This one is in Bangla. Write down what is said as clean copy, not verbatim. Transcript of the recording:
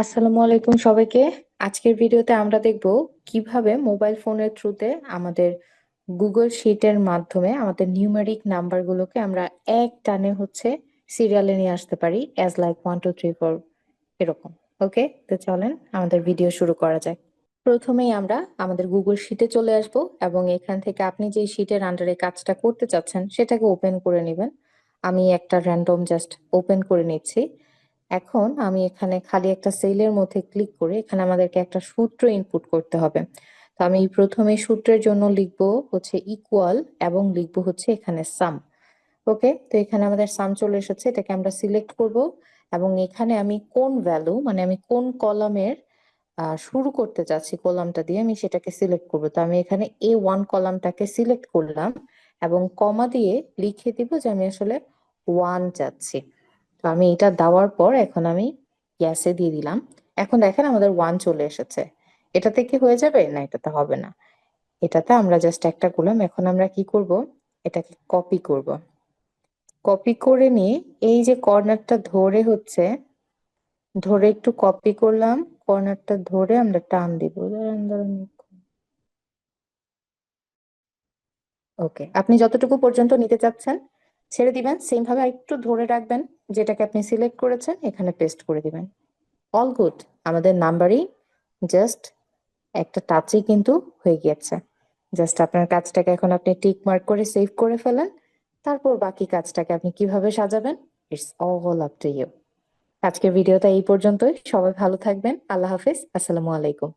আসসালামু আলাইকুম সবাইকে। আজকের ভিডিওতে আমরা দেখব কিভাবে মোবাইল ফোনের থ্রুতে আমাদের গুগল শিটের মাধ্যমে আমাদের নিউমেরিক নাম্বারগুলোকে আমরা এক টানে সিরিয়ালে নিয়ে আসতে পারি অ্যাজ লাইক 1 2 3 4 এরকম। ওকে, তো চলেন আমাদের ভিডিও শুরু করা যাক। প্রথমেই আমরা আমাদের গুগল শিটে চলে আসব এবং এখান থেকে আপনি যে শিটের আন্ডারে কাজটা করতে চাচ্ছেন সেটাকে ওপেন করে নেবেন। আমি একটা র্যান্ডম জাস্ট ওপেন করে নিচ্ছি। এখন আমি এখানে খালি একটা সেলের মধ্যে ক্লিক করে এখানে আমাদেরকে একটা সূত্র ইনপুট করতে হবে। তো আমি প্রথমে সূত্রের জন্য লিখবো ইকুয়াল এবং লিখবো এখানে সাম। ওকে, তো এখানে আমাদের সাম চলে এসেছে, এটাকে আমরা সিলেক্ট করব এবং এখানে আমি কোন ভ্যালু মানে আমি কোন কলামের শুরু করতে চাচ্ছি কলামটা দিয়ে আমি সেটাকে সিলেক্ট করব। তো আমি এখানে A1 কলামটাকে সিলেক্ট করলাম এবং কমা দিয়ে লিখে দিব যে আমি আসলে 1 চাচ্ছি। তো আমি এটা দেওয়ার পর এখন আমি গ্যাসে দিয়ে দিলাম। এখন দেখেন আমাদের 1 চলে এসেছে। এটাতে কি হয়ে যাবে? না, এটাতে হবে না। এটাতে আমরা জাস্ট একটা করলাম। এখন আমরা কি করব? এটাকে কপি করব। কপি করে নিয়ে এই যে কর্নারটা ধরে একটু কপি করলাম। কর্নারটা ধরে আমরা টান দিব। দাঁড়ান দাঁড়ান। ওকে, আপনি যতটুকু পর্যন্ত নিতে চাচ্ছেন ছেড়ে দিবেন, সেম ভাবে একটু ধরে রাখবেন। যেটাকে আপনি সিলেক্ট করেছেন এখানে পেস্ট করে দিবেন। All good. আমাদের নাম্বারই জাস্ট একটা টাচই কিন্তু হয়ে গিয়েছে। জাস্ট আপনার কাজটাকে এখন আপনি টিক মার্ক করে সেভ করে ফেলেন। তারপর বাকি কাজটাকে আপনি কিভাবে সাজাবেন, it's all up to you. আজকের ভিডিওটা এই পর্যন্তই। সবাই ভালো থাকবেন। আল্লাহ হাফিজ। আসসালামু আলাইকুম।